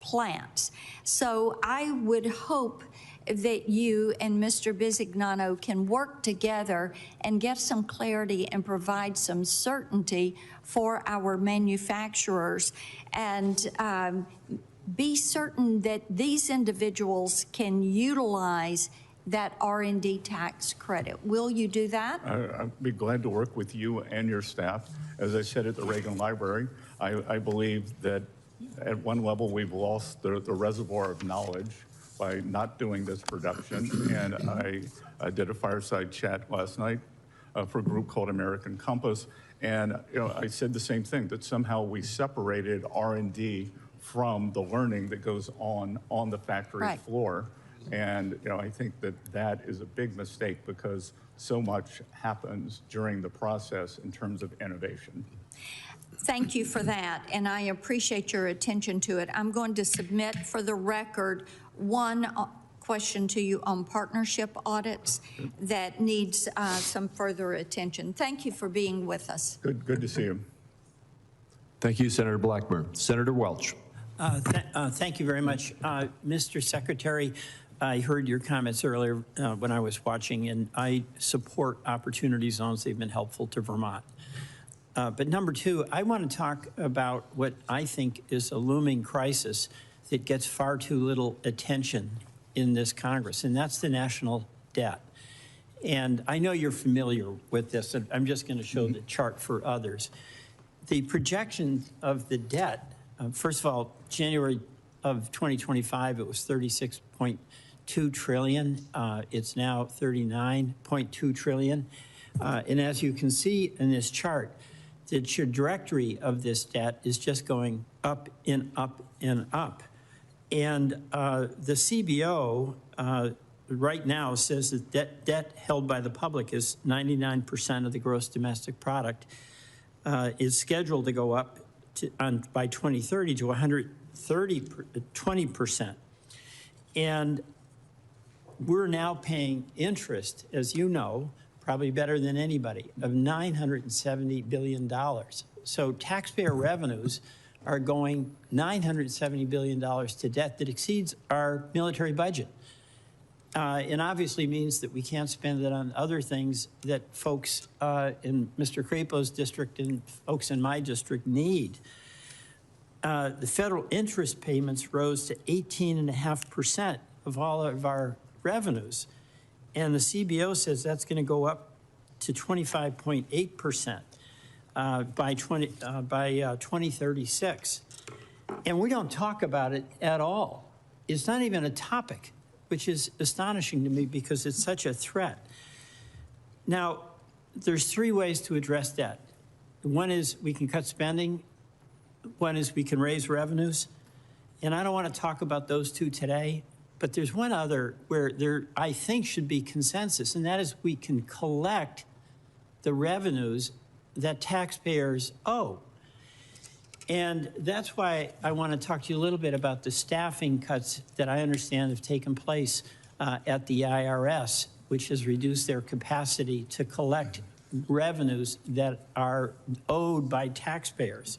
plants. So I would hope that you and Mr. Bisignano can work together and get some clarity and provide some certainty for our manufacturers, and be certain that these individuals can utilize that R&D tax credit. Will you do that? I'd be glad to work with you and your staff. As I said at the Reagan Library, I believe that at one level we've lost the reservoir of knowledge by not doing this production. And I did a fireside chat last night for a group called American Compass. And I said the same thing, that somehow we separated R&D from the learning that goes on the factory floor. And I think that is a big mistake, because so much happens during the process in terms of innovation. Thank you for that, and I appreciate your attention to it. I'm going to submit for the record one question to you on partnership audits that needs some further attention. Thank you for being with us. Good to see you. Thank you, Senator Blackburn. Senator Welch. Thank you very much. Mr. Secretary, I heard your comments earlier when I was watching, and I support opportunity zones. They've been helpful to Vermont. But number two, I want to talk about what I think is a looming crisis that gets far too little attention in this Congress, and that's the national debt. And I know you're familiar with this, and I'm just going to show the chart for others. The projection of the debt, first of all, January of 2025, it was 36.2 trillion. It's now 39.2 trillion. And as you can see in this chart, the trajectory of this debt is just going up and up and up. And the CBO right now says that debt held by the public is 99% of the gross domestic product, is scheduled to go up by 2030 to 20%. And we're now paying interest, as you know, probably better than anybody, of $970 billion. So taxpayer revenues are going $970 billion to debt that exceeds our military budget. And obviously means that we can't spend it on other things that folks in Mr. Crapo's district and folks in my district need. The federal interest payments rose to 18.5% of all of our revenues. And the CBO says that's going to go up to 25.8% by 2036. And we don't talk about it at all. It's not even a topic, which is astonishing to me because it's such a threat. Now, there's three ways to address debt. One is we can cut spending. One is we can raise revenues. And I don't want to talk about those two today, but there's one other where there, I think, should be consensus, and that is we can collect the revenues that taxpayers owe. And that's why I want to talk to you a little bit about the staffing cuts that I understand have taken place at the IRS, which has reduced their capacity to collect revenues that are owed by taxpayers.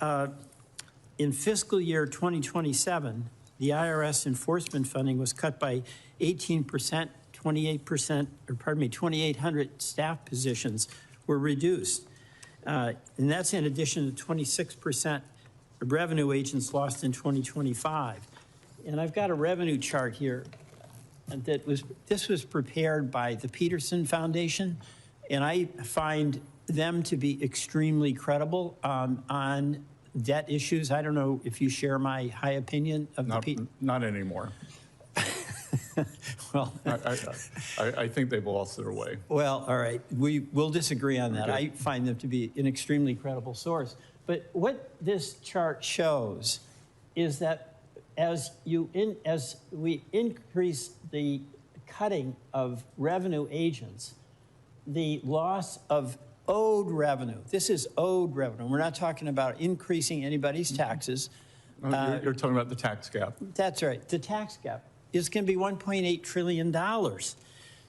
In fiscal year 2027, the IRS enforcement funding was cut by 18%, 28%, or pardon me, 2,800 staff positions were reduced. And that's in addition to 26% of revenue agents lost in 2025. And I've got a revenue chart here this was prepared by the Peterson Foundation, and I find them to be extremely credible on debt issues. I don't know if you share my high opinion of not anymore. Well, I think they've lost their way. Well, all right. We will disagree on that. Okay. I find them to be an extremely credible source. But what this chart shows is that as we increase the cutting of revenue agents, the loss of owed revenue. This is owed revenue. We're not talking about increasing anybody's taxes. You're talking about the tax gap. That's right. The tax gap is going to be $1.8 trillion.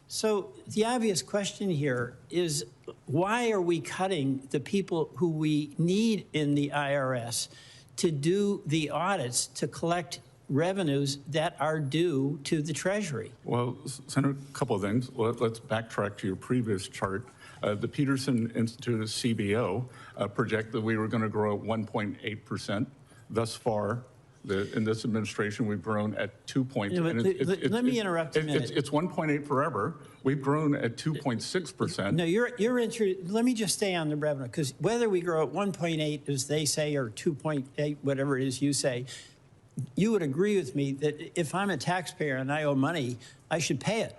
So the obvious question here is, why are we cutting the people who we need in the IRS to do the audits to collect revenues that are due to the Treasury. Well, Senator, a couple of things. Let's backtrack to your previous chart. The Peterson Institute of CBO projected that we were going to grow at 1.8%. Thus far, in this administration, we've grown at 2 points. Yeah, let me interrupt a minute. It's 1.8 forever. We've grown at 2.6%. No, let me just stay on the revenue, because whether we grow at 1.8, as they say, or 2.8, whatever it is you say, you would agree with me that if I'm a taxpayer and I owe money, I should pay it.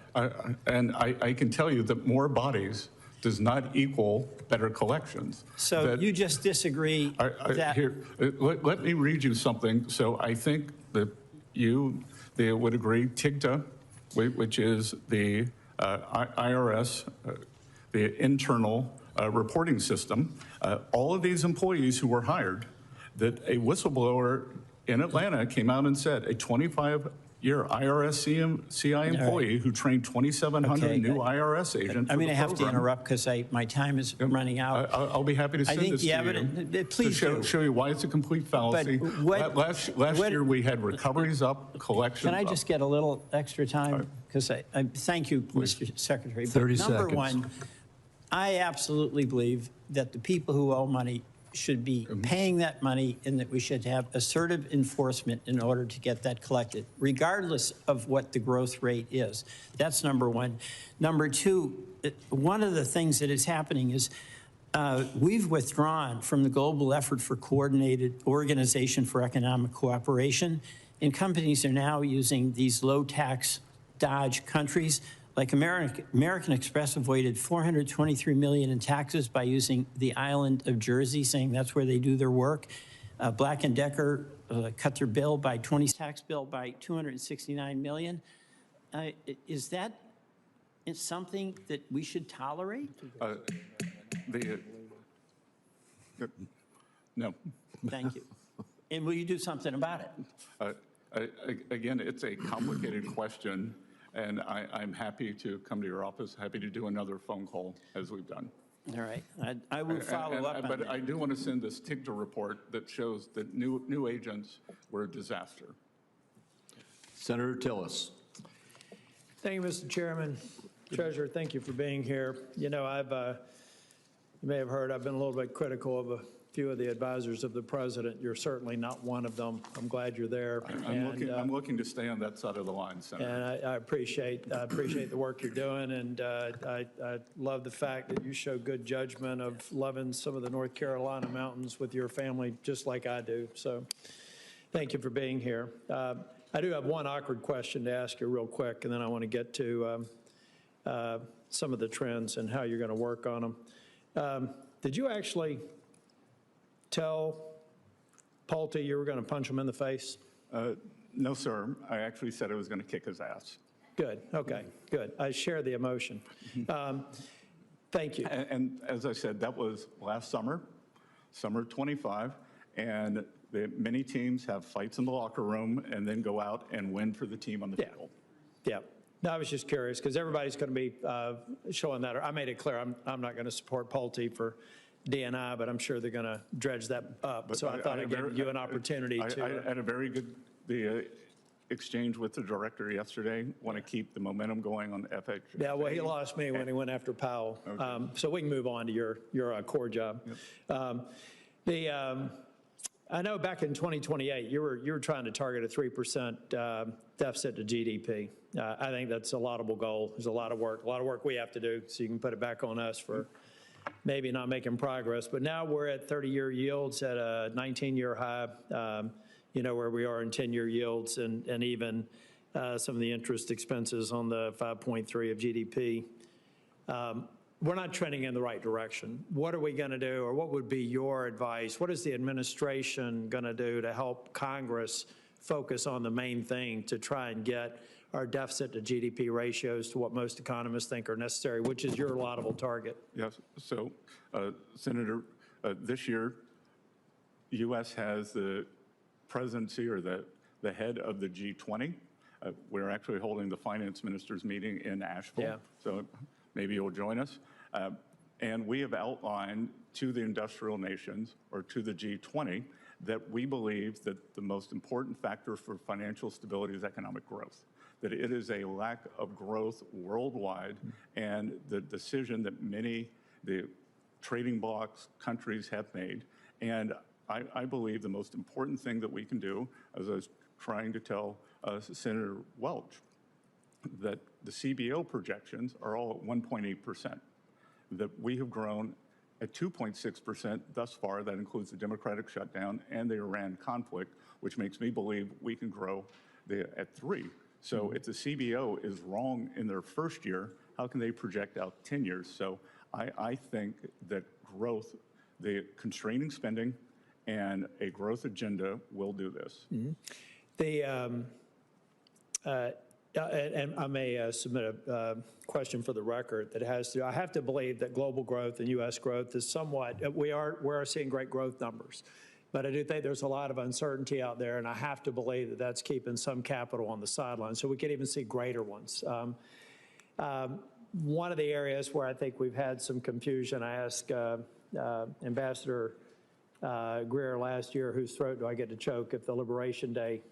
And I can tell you that more bodies does not equal better collections. So you just disagree that... Here, let me read you something. So I think that they would agree, TIGTA, which is the IRS, the internal reporting system, all of these employees who were hired, that a whistleblower in Atlanta came out and said a 25-year IRS CI employee who trained 2,700 new IRS agents. I'm going to have to interrupt because my time is running out. I'll be happy to send this to you. Please to show you why it's a complete fallacy. Last year we had recoveries up, collections Can I up. just get a little extra time? Because I thank you, Mr. Secretary. 30 Number seconds. one, I absolutely believe that the people who owe money should be paying that money, and that we should have assertive enforcement in order to get that collected, regardless of what the growth rate is. That's number one. Number two, one of the things that is happening is we've withdrawn from the global effort for coordinated organization for economic cooperation, and companies are now using these low-tax dodge countries. Like American Express avoided $423 million in taxes by using the island of Jersey, saying that's where they do their work. Black & Decker cut their tax bill by $269 million. Is that something that we should tolerate? No. Thank you. And will you do something about it? Again, it's a complicated question. And I'm happy to come to your office, happy to do another phone call, as we've done. All right. I will follow up on but that. I do want to send this TIGTA report that shows that new agents were a disaster. Senator Tillis. Thank you, Mr. Chairman. Treasurer, thank you for being here. You know, you may have heard I've been a little bit critical of a few of the advisors of the president. You're certainly not one of them. I'm glad you're there. I'm looking to stay on that side of the line, Senator. And I appreciate the work you're doing, and I love the fact that you show good judgment of loving some of the North Carolina mountains with your family, just like I do. So thank you for being here. I do have one awkward question to ask you real quick, and then I want to get to some of the trends and how you're going to work on them. Did you actually tell Pulte you were going to punch him in the face? No, sir. I actually said I was going to kick his ass. Good. Okay. Good. I share the emotion. Thank you. And as I said, that was last summer, summer 25, and many teams have fights in the locker room and then go out and win for the team on the field. Yeah. No, I was just curious because everybody's going to be showing that. I made it clear I'm not going to support Pulte for DNI, but I'm sure they're going to dredge that up. So I thought I'd give you an opportunity to. I had a very good exchange with the director yesterday. Want to keep the momentum going on the FH. Yeah, well, he lost me when he went after Powell. Okay. So we can move on to your core job. Yep. I know back in 2028, you were trying to target a 3% deficit to GDP. I think that's a laudable goal. There's a lot of work we have to do, so you can put it back on us for maybe not making progress. But now we're at 30-year yields at a 19-year high, where we are in 10-year yields, and even some of the interest expenses on the 5.3 of GDP. We're not trending in the right direction. What are we going to do, or what would be your advice? What is the administration going to do to help Congress focus on the main thing to try and get our deficit to GDP ratios to what most economists think are necessary, which is your laudable target? Yes. So, Senator, this year, the U.S. has the presidency or the head of the G20. We're actually holding the finance ministers meeting in Asheville. Yeah. So maybe you'll join us. And we have outlined to the industrial nations, or to the G20, that we believe that the most important factor for financial stability is economic growth, that it is a lack of growth worldwide, and the decision that the trading blocs countries have made. And I believe the most important thing that we can do, as I was trying to tell Senator Welch, that the CBO projections are all at 1.8%, that we have grown at 2.6% thus far. That includes the democratic shutdown and the Iran conflict, which makes me believe we can grow at 3%. So if the CBO is wrong in their first year, how can they project out 10 years? So I think that growth, the constraining spending and a growth agenda will do this. And I may submit a question for the record that has to, I have to believe that global growth and U.S. growth is somewhat, we are seeing great growth numbers. But I do think there's a lot of uncertainty out there, and I have to believe that that's keeping some capital on the sidelines. So we could even see greater ones. One of the areas where I think we've had some confusion, I asked Ambassador Greer last year, whose throat do I get to choke at the Liberation Day